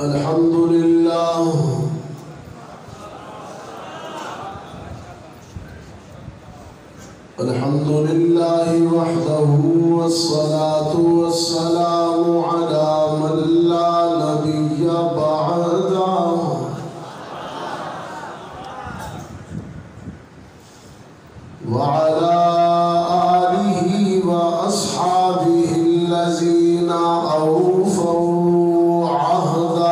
الحمد لله الحمد لله وحده والصلاة والسلام على من لا نبي بعده وعلى آله وأصحابه الذين أوفوا عهده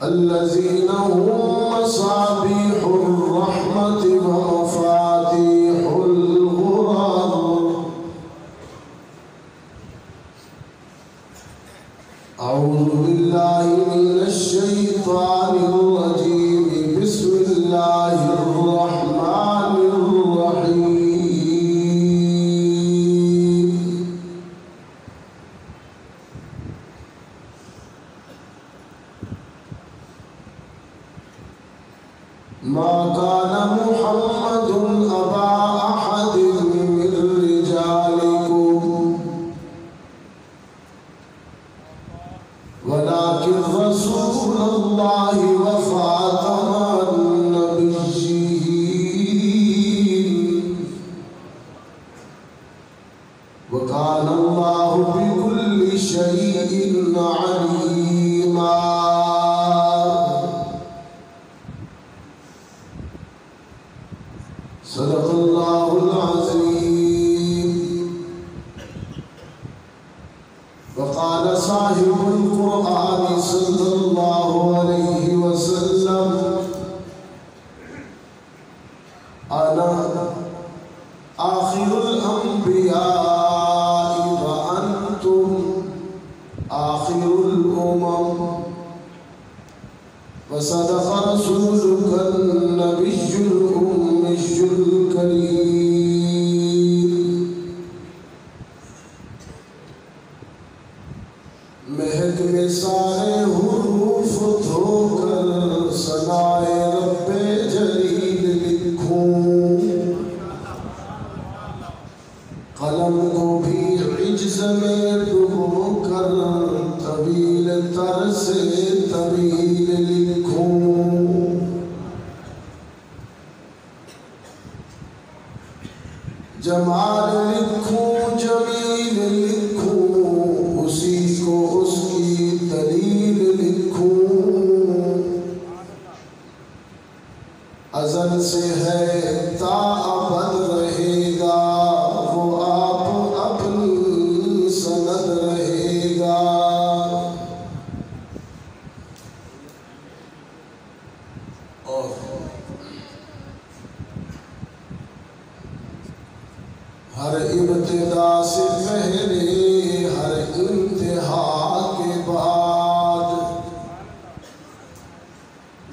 الذين هم مصابيح الرحمة ومفاتيح الغرر. أعوذ بالله من الشيطان الرجيم. بسم الله الرحمن الرحيم. ما كان محمد أبا أحد من رجالكم ولكن رسول الله وخاتم النبيين وكان الله بكل شيء عليما. صدق الله العظيم. وقال صاحب القرآن صلى الله عليه وسلم: أنا آخر الأنبياء وأنتم آخر الأمم. وصدق رسولك النبي الأمي الكريم. مہک میں سارے حروف دھو کر ثنائے رب جلیل لکھوں، قلم کو بھی عجز میں ڈبو کر طویل تر سے طویل لکھوں. جمال لکھوں جمیل لکھوں، اسی کو اس کی دلیل لکھوں. ازل سے ہے تا ابد رہے گا، وہ آپ اپنی سند رہے گا. اور ہر ابتدا سے پہلے ہر انتہا کے بعد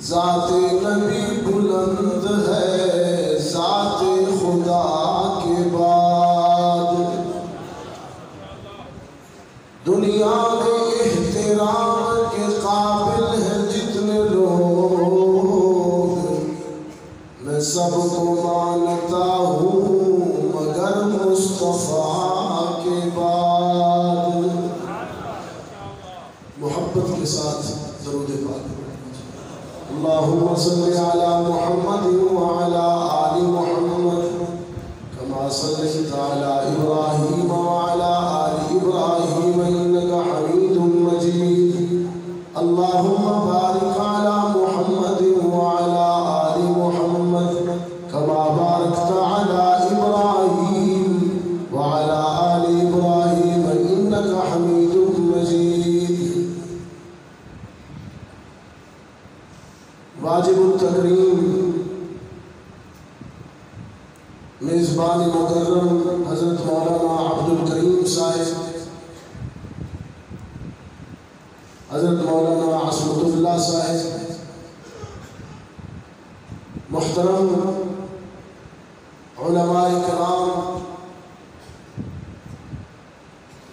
ذات نبی بلند ہے ذات خدا کے بعد. دنیا میں احترام کے قابل ہیں جتنے لوگ، میں سب کو مانتا ہوں مگر مصطفیٰ کے بعد. محبت کے ساتھ درود پاک. اللہم صلی علی محمد وعلی آل محمد کما صلیت علی ابراہیم وعلی آل ابراہیم انک حمید مجید. اللہم بارک علی محمد وعلی آل محمد کما بارکت علی ابراہیم وعلی آل ابراہیم انک حمید مجید. واجب التکریم میزبان مکرم حضرت مولانا عبد الکریم صاحب، حضرت مولانا عصمت اللہ صاحب، محترم علماء کرام،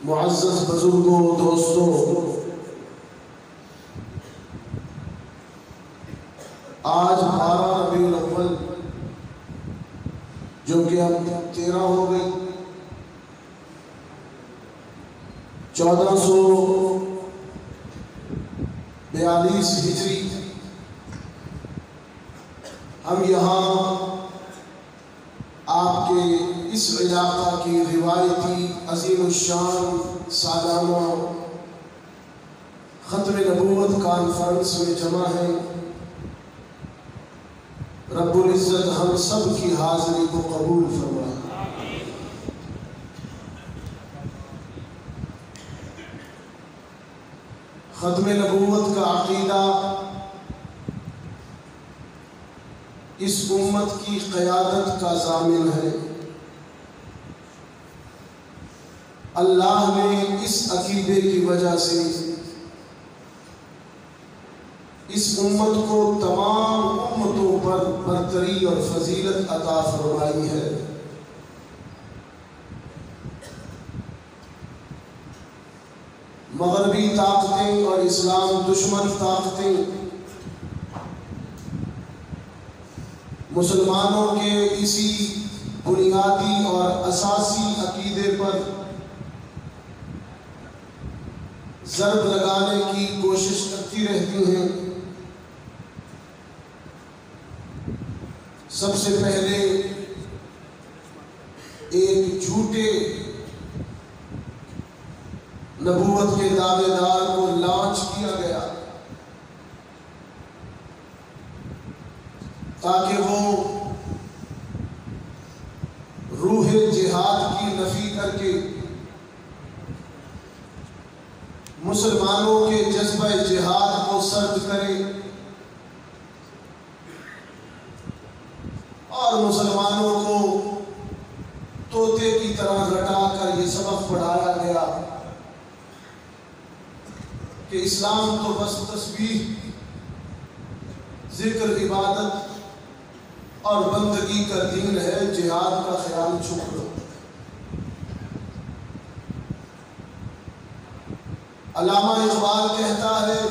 معزز بزرگوں، دوستوں، آج 12 ربیع الاول جو کہ اب 13 ہو گئی، 1442 ہجری ہم یہاں آپ کے اس علاقہ کی روایتی عظیم الشان سالانہ ختم نبوت کانفرنس میں جمع ہیں۔ رب العزت ہم سب کی حاضری کو قبول فرمائے۔ ختم نبوت کا عقیدہ اس امت کی قیادت کا ضامن ہے۔ اللہ نے اس عقیدے کی وجہ سے اس امت کو تمام امتوں پر برتری اور فضیلت عطا فرمائی ہے۔ مغربی طاقتیں اور اسلام دشمن طاقتیں مسلمانوں کے اسی بنیادی اور اساسی عقیدے پر ضرب لگانے کی کوشش کرتی رہتی ہیں۔ سب سے پہلے ایک جھوٹے نبوت کے دعوے دار کو لانچ کیا گیا تاکہ وہ روح جہاد کی نفی کر کے مسلمانوں کے جذبہ جہاد کو سرد کرے اور مسلمانوں کو طوطے کی طرح رٹا کر یہ سبق پڑھایا گیا کہ اسلام تو بس تسبیح، ذکر، عبادت اور بندگی کا دین ہے، جہاد کا خیال چھوڑ دو۔ علامہ اقبال کہتا ہے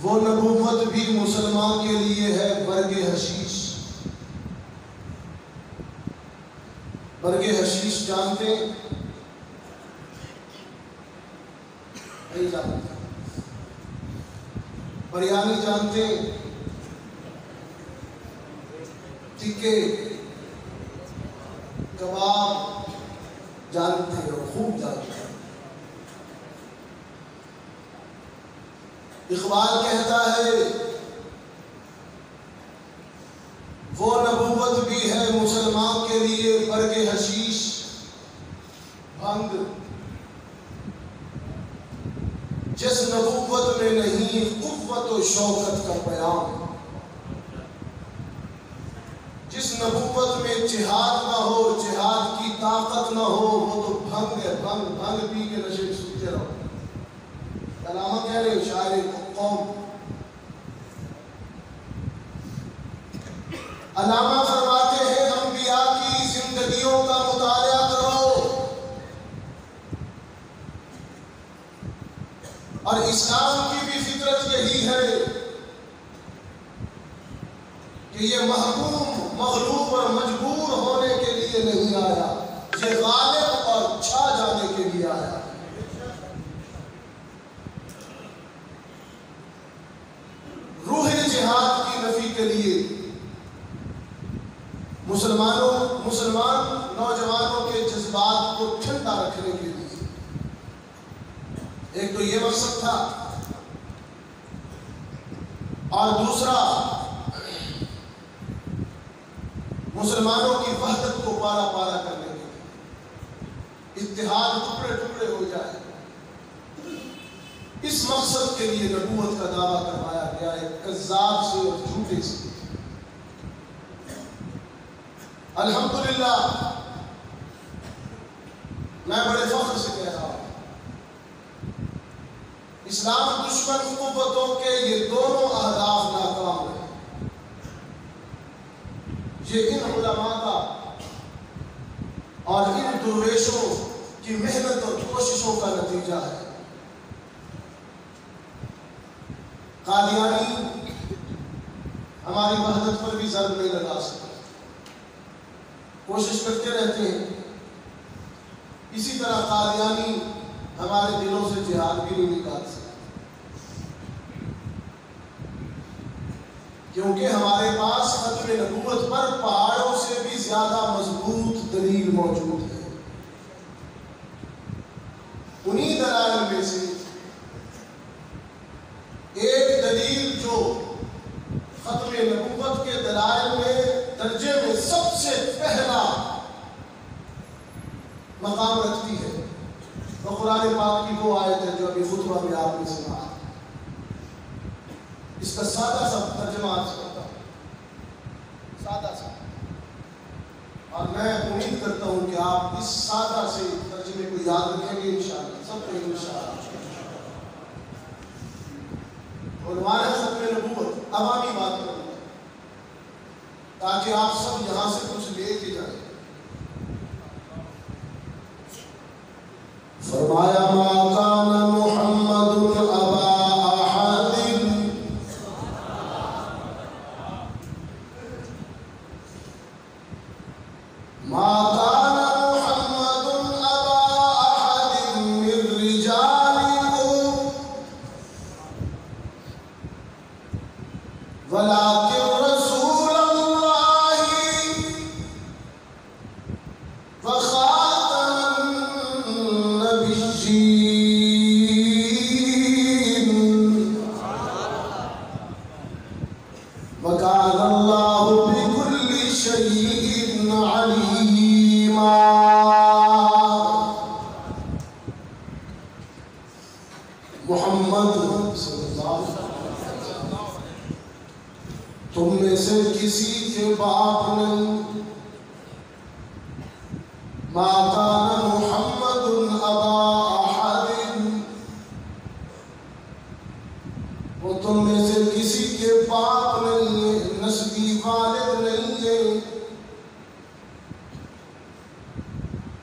وہ نبوت بھی مسلمان کے لیے ہے برگ حشیش۔ برگ حشیش جانتے ہیں؟ نہیں جانتے۔ بریانی جانتے ہیں؟ ٹکے، کباب جانتے ہیں اور خوب جانتے ہیں۔ اقبال کہتا ہے وہ نبوت بھی ہے مسلمان کے لیے برگ حشیش، بھنگ، جس نبوت میں نہیں قوت و شوکت کا پیام، جس نبوت میں جہاد نہ ہو، جہاد کی طاقت نہ ہو، وہ تو بھنگ ہے، بھنگ بھنگ پی کے نشے میں سوتے رہو۔ علامہ کہہ رہے ہیں شاعر قوم۔ علامہ فرماتے ہیں انبیاء کی زندگیوں کا مطالعہ کرو اور اسلام کی بھی فطرت یہی ہے کہ یہ محکوم، مغلوب اور مجبور ہونے کے لیے نہیں آیا، یہ غالب اور چھا جانے کے لیے آیا۔ روح جہاد کی نفی کے لیے مسلمان نوجوانوں کے جذبات کو ٹھنڈا رکھنے کے لیے ایک تو یہ مقصد تھا، اور دوسرا مسلمانوں کی وحدت کو پارا پارا کرنے کے لیے، اتحاد ٹکڑے ٹکڑے ہو جائے، اس مقصد کے لیے نبوت کا دعویٰ کروایا گیا ہے کذاب سے اور جھوٹے سے۔ الحمدللہ میں بڑے فخر سے کہہ رہا ہوں اسلام دشمن قوتوں کے یہ دونوں اہداف ناکام ہیں۔ یہ ان علماء کا اور ان درویشوں کی محنت اور کوششوں کا نتیجہ ہے۔ قادیانی ہماری وحدت پر بھی ضرب نہیں لگا سکتے، کوشش کرتے رہتے ہیں اسی طرح قادیانی ہمارے دلوں سے جہاد بھی نہیں نکال سکتے، کیونکہ ہمارے پاس ختم نبوت پر پہاڑوں سے بھی زیادہ مضبوط دلیل موجود ہے۔ انہی دلائل میں سے ایک دلیل جو ختم نبوت کے دلائل میں درجے میں سب سے پہلا مقام رکھتی ہے وہ قرآن پاک کی وہ آیت ہے جو ابھی خطبہ میں آپ نے سنا۔ اس کا سادہ سا ترجمہ آج کرتا ہوں، سادہ سا، اور میں امید کرتا ہوں کہ آپ اس سادہ سے ترجمے کو یاد رکھیں گے انشاءاللہ، سب کو انشاءاللہ۔ عنوان ہے ختم نبوت، عوامی بات کروں گا تاکہ آپ سب یہاں سے کچھ لے کے جائیں۔ فرمایا ما کان محمد ابا احد ما کان محمد ابا احد من رجالکم ولکن رسول اللہ وخاتم النبیین وکان اللہ بکل شیء علیما۔ محمد صلی اللہ علیہ وسلم تم میں سے کسی کے باپ نہیں، ما کان محمد ابا احد، وہ تم میں سے کسی کے باپ نہیں ہے، نسبی والد نہیں ہے۔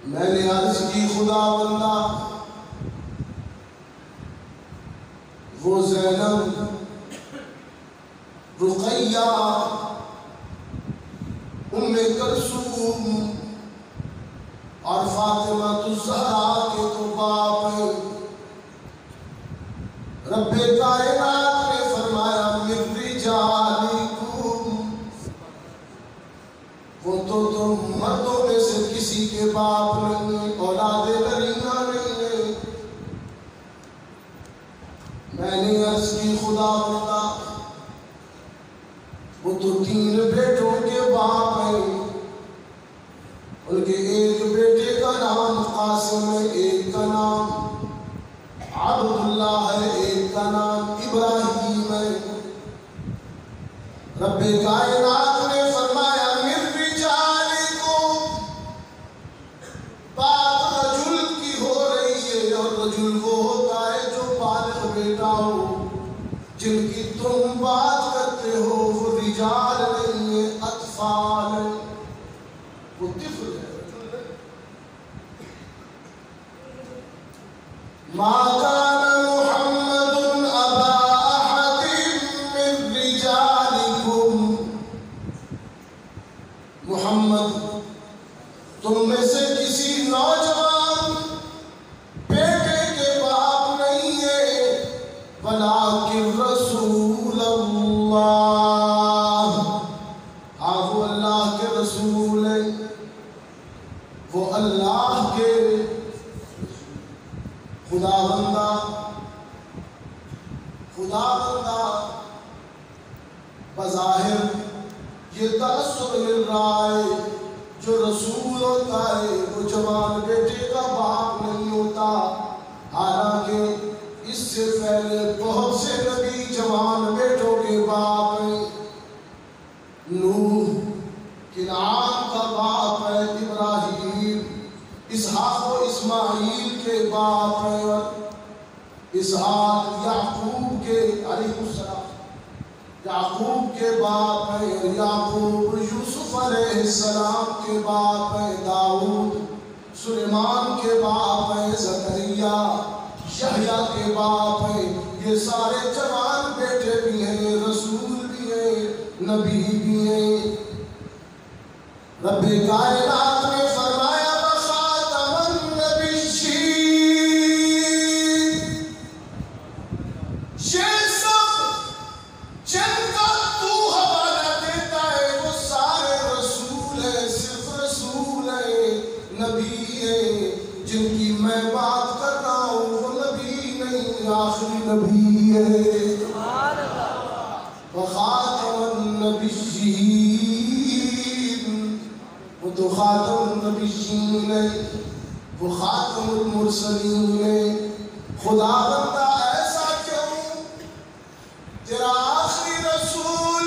میں نے عرض کی خدا بندہ وہ زینب، رقیہ، ام کلثوم اور فاطمہ الزہرا کے تو باپ ہیں۔ رب کائنات نے فرمایا من رجالکم، وہ تو تم مردوں میں سے کسی کے باپ نہیں، اولاد نرینہ نہیں ہے۔ میں نے عرض کی خدا بندہ وہ تو 3 بیٹوں کے باپ ہیں، ان کے ایک بیٹے کا نام قاسم ہے، ایک کا نام عبداللہ ہے، ایک کا نام ابراہیم ہے۔ رب کائنات نے فرمایا من رجالکم، بات رجل کی ہو رہی ہے، اور رجل وہ ہوتا ہے جو بالغ بیٹا ہو۔ جن کی تم بات کرتے ہو وہ رجال نہیں ہے، اطفال ہے، وہ طفل ہے۔ ما کان محمد ابا احد من رجالکم، محمد تم میں سے کسی نوجوان بیٹے کے باپ نہیں ہے، ولکن رسول اللہ، آپ وہ اللہ کے رسول ہیں، وہ اللہ کے خدا بندہ بظاہر یہ تأثر مل رہا ہے جو رسول ہوتا ہے وہ جوان بیٹے کا باپ نہیں ہوتا، حالانکہ اس سے پہلے بہت سے نبی جوان بیٹوں کے باپ ہیں۔ نوح کنعان کا باپ ہے، ابراہیم اسحاق و اسماعیل کے باپ ہیں، اور اسحاق یعقوب کے علیہ السلام یعقوب کے باپ ہیں، اور یعقوب یوسف علیہ السلام کے باپ ہیں، داؤد سلیمان کے باپ ہیں، زکریا یحییٰ کے باپ ہیں۔ یہ سارے جوان بیٹے بھی ہیں، رسول بھی ہیں، نبی بھی ہیں۔ رب کائنات نے فرمایا وخاتم النبی وہ تو خاتم النبیین ہے، وہ خاتم المرسلین ہے۔ خدا بندہ ایسا کیوں تیرا آخری رسول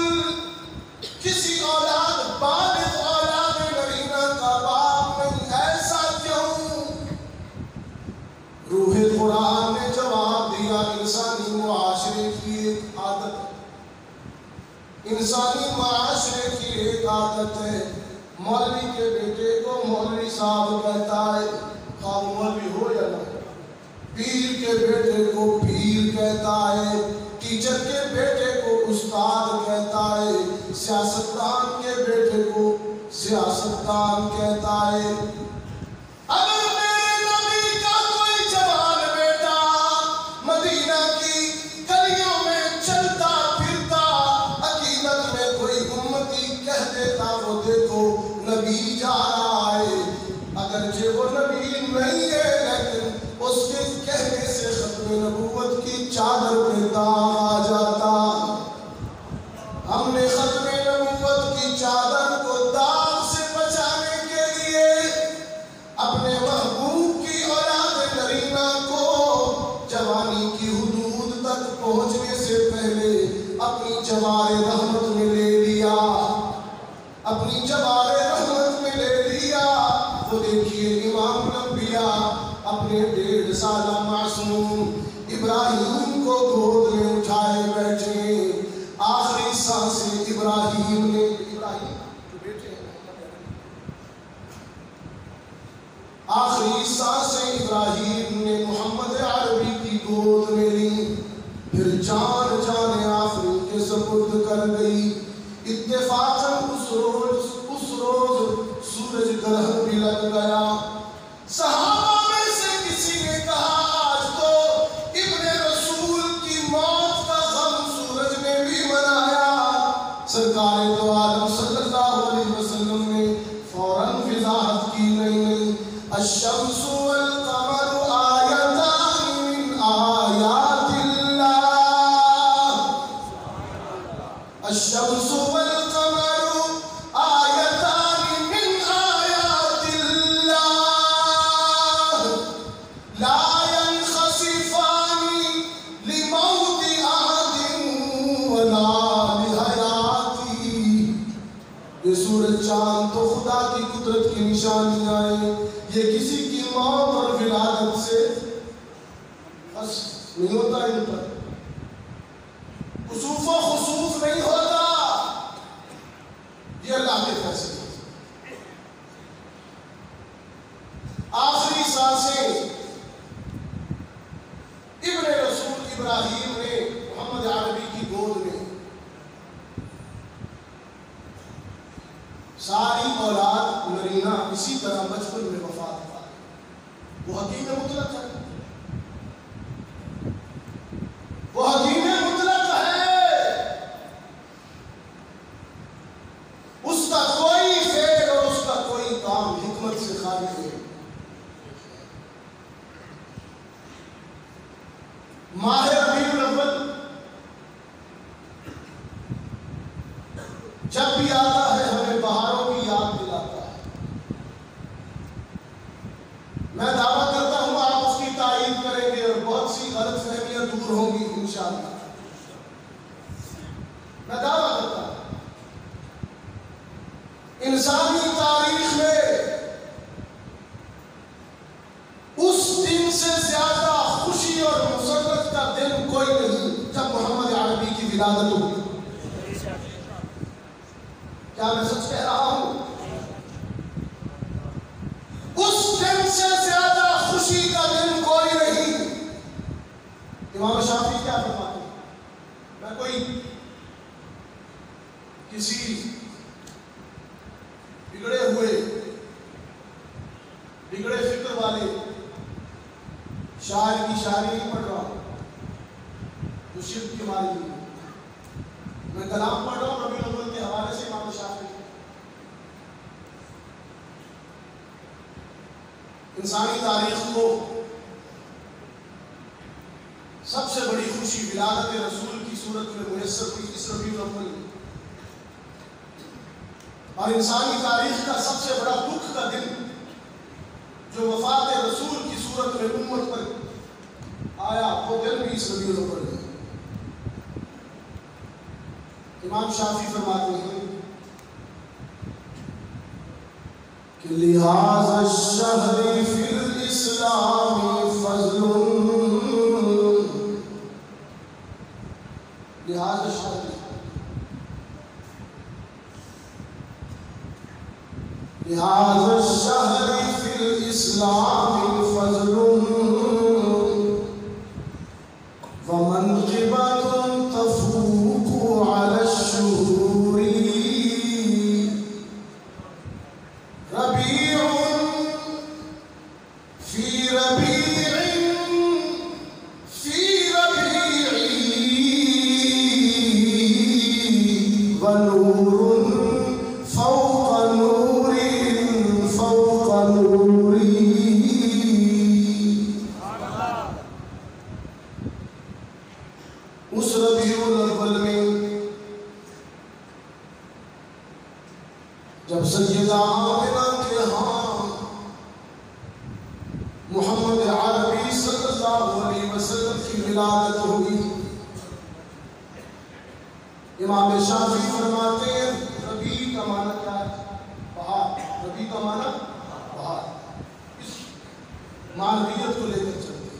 کسی اولاد بالغ اولاد نرینہ کا باپ نہیں، ایسا کیوں؟ روح قرآن نے جواب دیا، انسانی معاشرے کی ایک عادت، انسانی معاشرے کی ایک عادت ہے، مولوی کے بیٹے کو مولوی صاحب کہتا ہے، خواہ مولوی ہو یا نہ ہو، پیر کے بیٹے کو پیر کہتا ہے، ٹیچر کے بیٹے کو استاد کہتا ہے، سیاستدان کے بیٹے کو سیاستدان کہتا ہے۔ اگر میرے نبی کا کوئی جوان بیٹا مدینہ کی گلیوں میں چلتا پھرتا عقیدت میں کوئی امتی کہہ دیتا وہ دیکھو نبی جا رہا ہے، اگرچہ وہ نبی نہیں ہے لیکن اس کے کہنے سے ختم نبوت کی چادر پہ داغ آ جاتا۔ ہم نے ختم نبوت کی چادر کو داغ سے بچانے کے لیے اپنے محبوب کی اولاد نرینہ کو جوانی کی حدود تک پہنچنے سے پہلے اپنی جوار رحمت میں لے لیا، اپنی جوار رحمت میں لے لیا۔ وہ دیکھیے امام الانبیاء اپنے 1.5 سالہ معصوم ابراہیم کو گود میں اٹھائے بیٹھے، آخری سانسیں ابراہیم نے آخری سانسیں ابراہیم نے محمد عربی کی گود میں لی، پھر جان جان آخری کے سپرد کر گئی۔ اتفاقاً اس روز سورج گرہن بھی لگ گیا۔ صحابہ میں سے کسی نے کہا آج تو ابن رسول کی موت کا غم سورج نے بھی منایا۔ سرکار دو عالم صلی اللہ علیہ وسلم نے فوراً وضاحت کی، نہیں الشمس والقمر آیتان من آیات اللہ، الشمس والقمر آیتان من آیات اللہ لا ينخسفان لموت احد ولا لحیاته۔ یہ سورج چاند تو خدا کی قدرت کی نشانیاں ہیں، یہ کسی کی موت اور ولادت سے بس نہیں ہوتا، ان پر کسوف و خسوف نہیں ہوتا، یہ اللہ کے فیصلے۔ آخری سانسیں ابن رسول ابراہیم نے محمد عربی کی گود میں، ساری اولاد نرینہ اسی طرح بچپن میں وفات پا گئی۔ وہ حکیم مطلق ہے، وہ حکیم مطلق ہے، اس کا کوئی فعل اور اس کا کوئی کام حکمت سے خالی ہے۔ ماہ ربیع الاول جب بھی آتا ہے ہمیں بہاروں کی یاد دلاتا ہے۔ میں دعویٰ کرتا ہوں آپ اس کی تائید کریں گے اور بہت سی غلط فہمیاں دور ہوں گی انشاءاللہ۔ میں دعویٰ کرتا ہوں انسانی تاریخ میں اس دن سے زیادہ خوشی اور مسرت کا دن کوئی نہیں جب محمد عربی کی ولادت ہوئی۔ کیا میں سچ کہہ رہا ہوں؟ اس دن سے زیادہ خوشی کا دن کوئی نہیں۔ امام شافعی کیا فرماتے ہیں؟ میں کوئی کسی بگڑے ہوئے بگڑے فکر والے شاعر کی شاعری نہیں پڑھ رہا ہوں جو شرک کی ماری ہوئی، میں کلام پڑھ رہا ہوں ربیع الاول کے حوالے سے امام شافعی۔ انسانی تاریخ کو سب سے بڑی خوشی ولادت رسول کی صورت میں میسر ہوئی اس ربیع الاول میں۔ اور انسانی تاریخ کا سب سے بڑا دکھ کا دن جو وفات رسول کی صورت میں امت پر آیا وہ دن بھی اس ربیع الاول ہے۔ امام شافعی فرماتے ہیں کہ لہذا الشہر فی الاسلام فضل، لہذا الشہر لہذا الشہر فی الاسلام فضل ومنقبۃ تفوق علی الشہور ربیع فی ربیع فی ربیع ونور فوق نور فوق نور۔ اس ربیع الاول میں جب سیدہ آمنہ کے ہاں محمد عربی صلی اللہ علیہ وسلم کی ولادت ہوئی، امام شافعی فرماتے ہیں ربیع کا معنی کیا ہے؟ بہار۔ ربیع کا معنی بہار۔ اس معنویت کو لے کر چلتے ہیں۔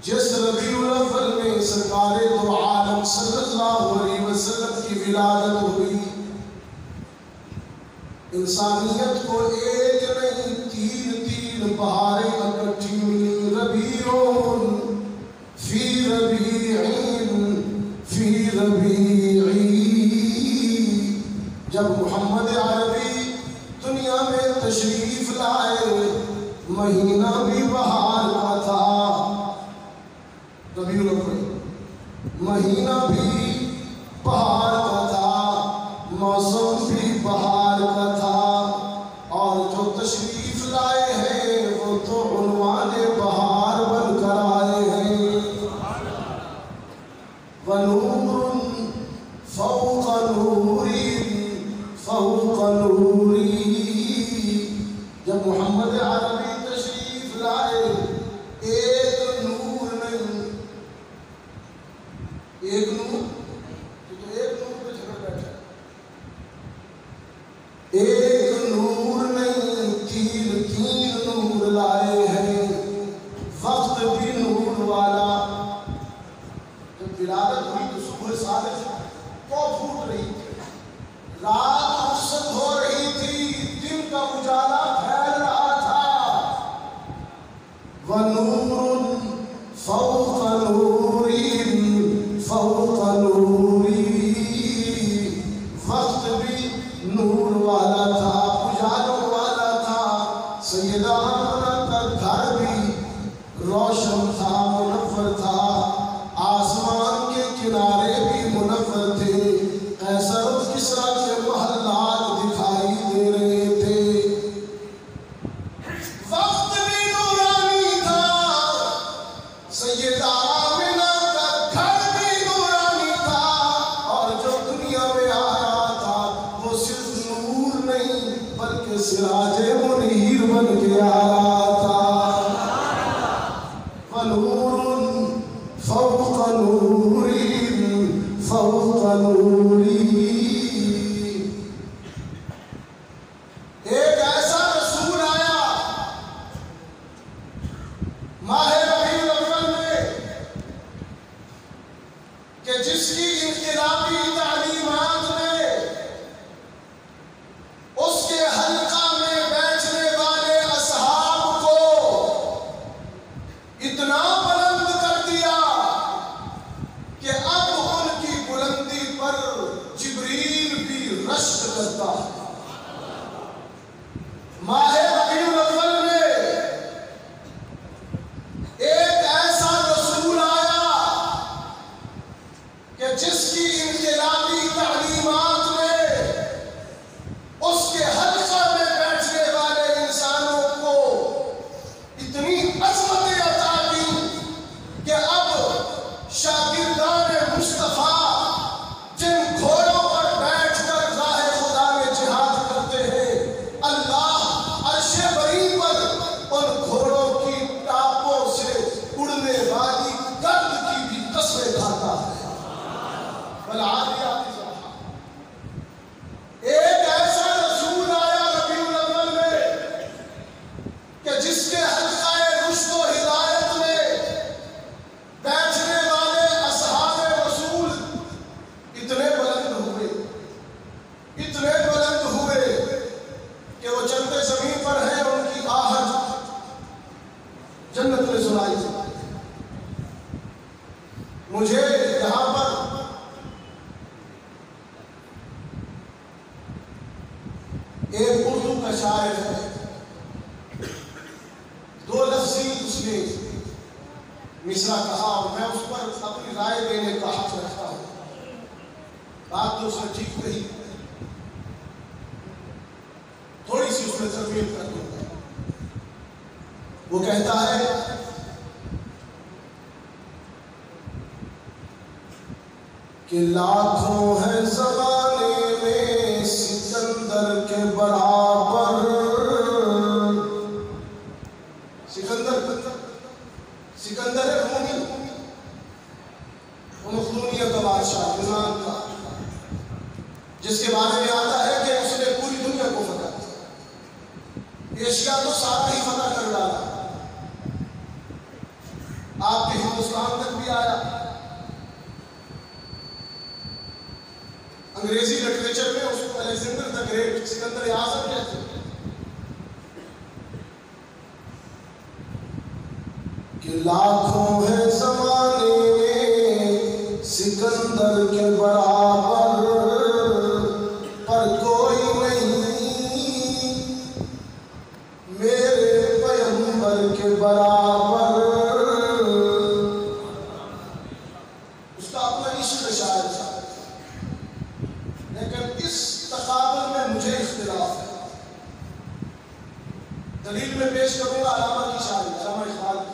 جس ربیع الاول میں سرکار دو عالم صلی اللہ علیہ وسلم کی ولادت ہوئی، انسانیت کو ایک نہیں تین بہاریں اکٹھی ملی، ربیع فی ربیع فی ربیع۔ جب محمد عربی دنیا میں تشریف لائے مہینہ بھی بہار کا تھا، ربیع الاول مہینہ بھی بہار کا تھا، موسم بھی بہار کا تھا، اور جو تشریف لائے ہیں وہ تو عنوان بہار بن کر آئے ہیں۔ وَنُورٌ فَوْقَ نُورٍ فَوْقَ نُورٍ۔ جب محمد عربی تشریف لائے ایک نور نہیں، ایک نور تو ایک نور پہ جھگڑ بیٹھا، ایک نور نہیں تین نور لائے ہیں، وقت بھی نور والا۔ جب ولادت ہوئی تو صبح صادق کو پھوٹ رہی تھی، رات رخصت ہو رہی تھی، دن کا اجالا پھیل رہا تھا۔ وَنُورٌ فَوْقَ نُورٍ فَوْقَ نُورٍ، وقت بھی نور والا تھا، اجالوں والا تھا۔ سیدہ آمنہ کا گھر بھی روشن تھا، منور تھا، آسمان کے کنارے بھی منور تھے، قیصر و کسریٰ کے محلات دکھائی دے رہے تھے، وقت بھی نورانی تھا، سیدہ آمنہ کا گھر بھی نورانی تھا، اور جو دنیا میں آ رہا تھا وہ صرف نور نہیں بلکہ سراج منیر بن کے آ رہا تھا۔ وَنُورٌ فَوْقَ نُورٍ فَوْقَ نُورٍ۔ ایک ایسا رسول آیا ماہ ربیع الاول میں کہ جس کی انقلابی تعلیمات نے اس کے حلقہ میں بیٹھنے والے اصحاب کو اتنا بلند کر دیا کہ اب ان کی بلندی پر جبریل بھی رشک کرتا ہے۔ ماہ ربیع الاول میں ایک ایسا رسول آیا کہ جس کی انقلابی تعلیمات نے اس کے حلقہ میں بیٹھنے والے انسانوں کو اتنی عظمت عطا کی کہ اب شاگردان مصطفیٰ جن گھوڑوں پر بیٹھ کر ایک اردو کا شاعر ہے، دو لفظی اس نے مصرع کہا اور میں اس پر اپنی رائے دینے کا حق رکھتا ہوں. بات تو اس نے ٹھیک کہی، تھوڑی سی اس میں ترمیم کر دوں گا. وہ کہتا ہے کہ لاکھوں ہے زمانے میں سکندر کے برابر. سکندر رومی، وہ مخدونیہ کا بادشاہ یونان کا، جس کے بارے میں آتا ہے کہ اس نے پوری دنیا کو فتح کیا. ایشیا تو ساتھ ہی فتح کر ڈالا، آپ کے ہندوستان تک بھی آیا. انگریزی لٹریچر میں اس کو الیگزینڈر دا گریٹ، سکندر اعظم کہتے ہیں. کہ لاکھوں ہے زمانے میں سکندر کے برابر، پر کوئی نہیں میرے پیغمبر کے برابر. اس کا اپنا عشق شاعر تھا، لیکن اس تقابل میں مجھے اختلاف ہے. دلیل میں پیش کروں گا علامہ کی شاعری، علامہ اقبال کی.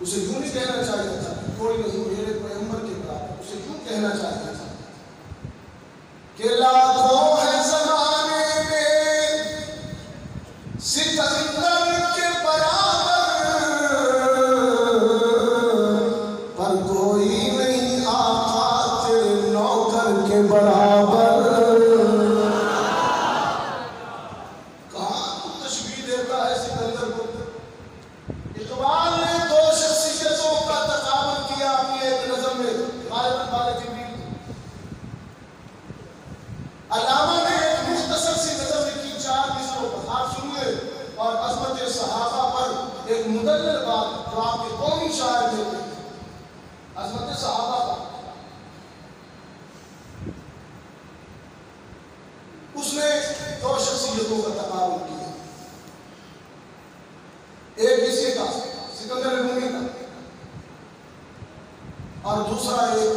اسے یوں نہیں کہنا چاہیے تھا کوئی نہیں میرے پیغمبر کے برابر، اسے یوں کہنا چاہیے تھا کہ لاکھوں ہے زمانے میں سکندر کے برابر، پر کوئی نہیں آقا تیرے نوکر کے برابر. کہاں تو تشبیہ دیتا ہے سکندر کو. اقبال نے دو شخصیتوں کا تقابل کیا اپنی ایک نظم میں، غالباً بال جبریل. علامہ نے ایک مختصر سی نظم لکھی 4 مصرعوں پر، آپ سنیے. اور عظمت صحابہ پر ایک مدلل بات جو آپ کے قومی شاعر نے کی، عظمت صحابہ پر اس نے دو شخصیتوں کا تقابل کیا. ایک اسی کا سکندر رومی کا، اور دوسرا ایک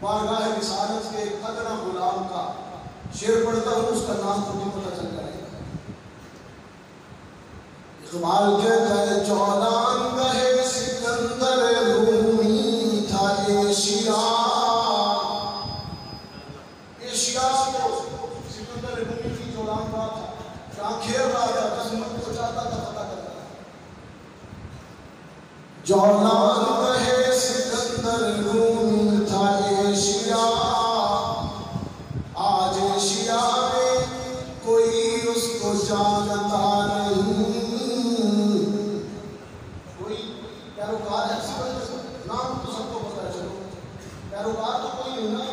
بارگاہ رسالت کے ایک ادنا غلام کا. شعر پڑھتا ہوں، اس کا نام خود ہی پتہ چل جائے گا. اقبال کہتا ہے جولان گہے سکندر رومی تھا ایشیا. ایشیا کو سکندر رومی کی جولان رہا تھا، جہاں کھیل رہا تھا، جس ملک کو چاہتا تھا فتح کرتا. جولان گہے سکندر رومی تھا ایشیا، آج ایشیا میں کوئی اس کو جانتا نہیں. کوئی پیروکار ہے سکندر کا، نام تو سب کو پتا ہے، چلو پیروکار تو کوئی نہیں نا.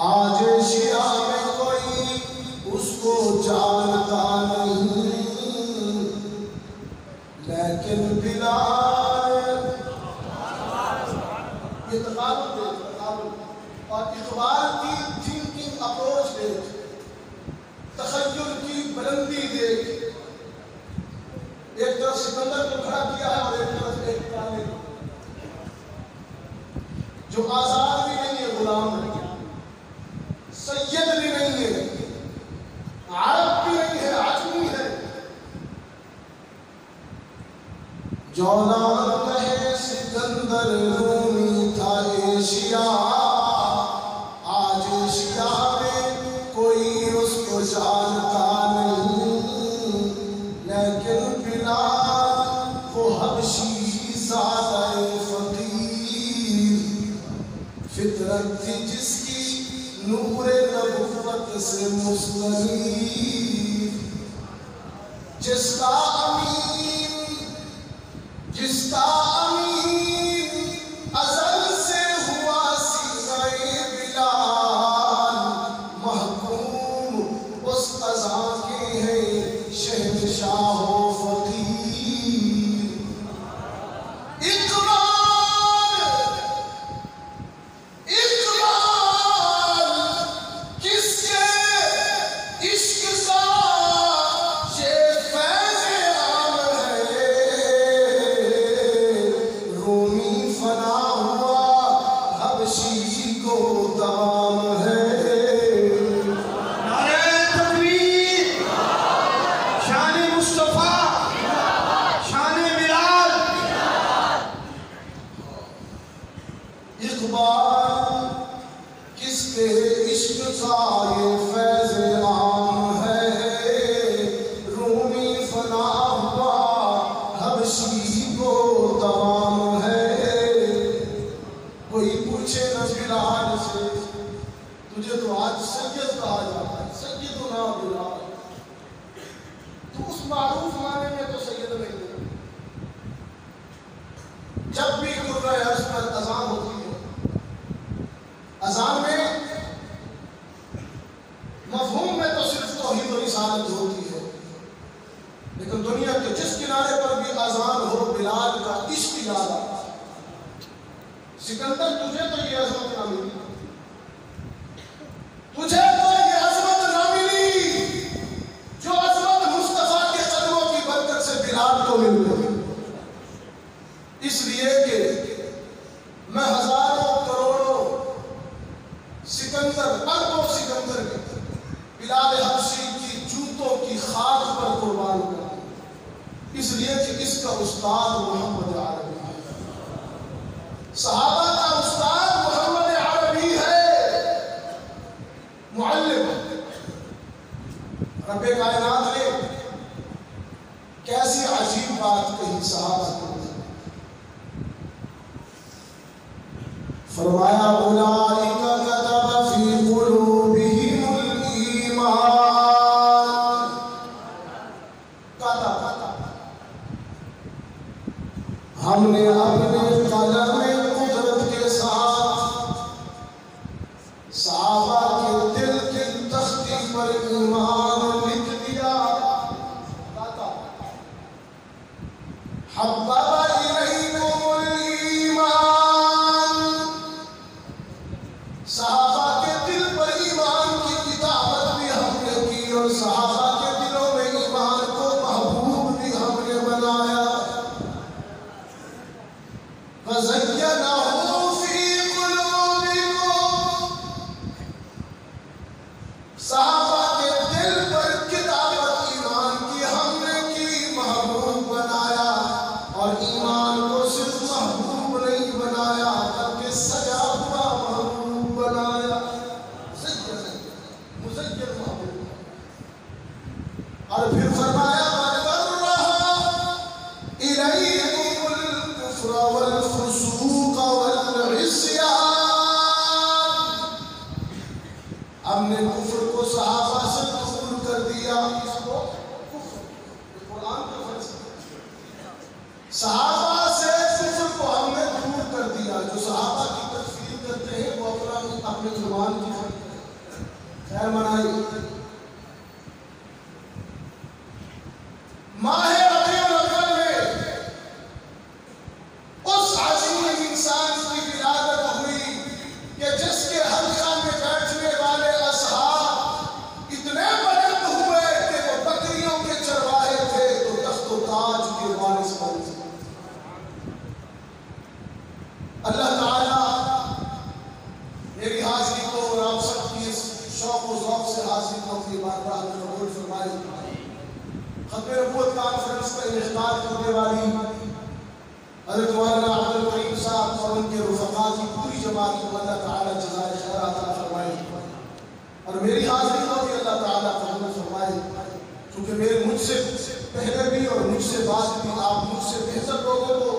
آج ایشیا میں کوئی اس کو جانتا نہیں، لیکن بلال یہ تقابل دے. اور اقبال کی تھنکنگ اپروچ دیکھ، تخیل کی بلندی دیکھ. ایک طرف سکندر کو کھڑا کیا ہے اور ایک طرف ایک پیالے جو آزاد بھی نہیں ہے، غلام نہیں ہے، سید بھی نہیں ہے، عرب بھی نہیں ہے، عجمی ہے. جولان گہے سکندر رومی تھا ایشیا، آج ایشیا میں کوئی اس کو جانتا نہیں، لیکن بلال وہ حبشی زادہ فقیر، فطرت تھی جس کی نور نبوت سے مستنیر، جس کا امین ازل سے ہوا سینہ بلال، محکوم اس قضا کے ہیں شہنشاہ و فقیر. اقبال اقبال کس کے عشق کا یہ فیض عام ہے، رومی فنا ہوا حبشی کو دوام ہے۔ کوئی پوچھے نہ بلال سے، تجھے تو آج سید کہا جاتا ہے، سیدنا بلال، تو اس معروف معنی میں تو سید نہیں ہے۔ جب بھی قربۂ عرض پر اذان ہوتی ہے، اذان میں مفہوم میں تو صرف توحید و رسالت ہوتی ہے، لیکن دنیا کے جس کنارے پر بھی اذان ہو بلال کا عشق یاد آتا ہے۔ سکندر تجھے تو یہ عظمت نہ ملی، تجھے تو یہ عظمت نہ ملی جو عظمت مصطفیٰ کے قدموں کی برکت سے بلال کو مل گئی۔ اس لیے کہ میں ہزاروں کروڑوں سکندر، اربوں سکندر کے بلال حبشی کی جوتوں کی خاک پر قربان کروں، اس لیے کہ اس کا استاد محمد عربی ہے، صحابہ کا استاد محمد عربی ہے، معلم۔ رب کائنات نے کیسی عجیب بات کہی صحابہ کو، فرمایا اولئک کتب فی قلوبہم الایمان، ہم نے اپنے قلم قدرت کے ساتھ صحابہ کے دل کی تختی پر ایمان لکھ دیا۔ حبب الیکم الایمان، صحابہ کے دل پر ایمان کی کتابت بھی ہم نے کی، اور صحابہ کے دلوں میں ایمان کو محبوب بھی ہم نے بنایا۔ وَزَيَّنَهُ فِي قُلُوبِكُمْ، صحابہ کے دل پر کتابت ایمان کی ہم نے کی، محبوب بنایا، اور ایمان کو صرف محبوب نہیں بنایا بلکہ سجا ہوا محبوب بنایا، مزین محبوب۔ اور پھر فرمایا وَكَرَّهَ إِلَيْكُمُ الْكُفْرَ وَالْفُسُوقَ وَالْعِصْيَانَ، ہم نے کفر کو صحابہ سے دور کر دیا۔ اس کو کفر، قرآن کا فرض ہے، صحابہ سے کفر کو ہم نے دور کر دیا۔ جو صحابہ کی تکفیر کرتے ہیں وہ اپنے زبان کی خیر منائی۔ ماہ ربیع الاول میں اس عظیم انسان کی ولادت ہوئی کہ جس کے حلقہ میں بیٹھنے والے اصحاب اتنے بلند ہوئے کہ وہ بکریوں کے چرواہے تھے تو تخت و تاج کے وارث بنے۔ اللہ تعالیٰ میری حاضری کو اور آپ سب کی اس شوق و ذوق سے حاضری کو اپنی بارگاہ میں قبول فرمائے۔ ختم نبوت کانفرنس کا انعقاد کرنے والی حضرت مولانا عبدالرحیم صاحب اور ان کے رفقاء کی پوری جماعت کو اللہ تعالیٰ جزائے خیر عطا فرمائے، اور میری حاضری کو بھی اللہ تعالیٰ قبول فرمائے، کیونکہ مجھ سے پہلے بھی اور مجھ سے بعد بھی آپ مجھ سے بہتر لوگوں کو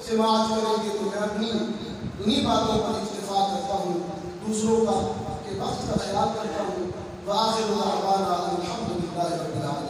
سماعت کریں گے، تو میں اپنی انہی باتوں پر اکتفا کرتا ہوں، دوسروں کا کے وقت کا خیال کرتا ہوں۔ وآخر دعوانا الحمدللہ رب العالمین۔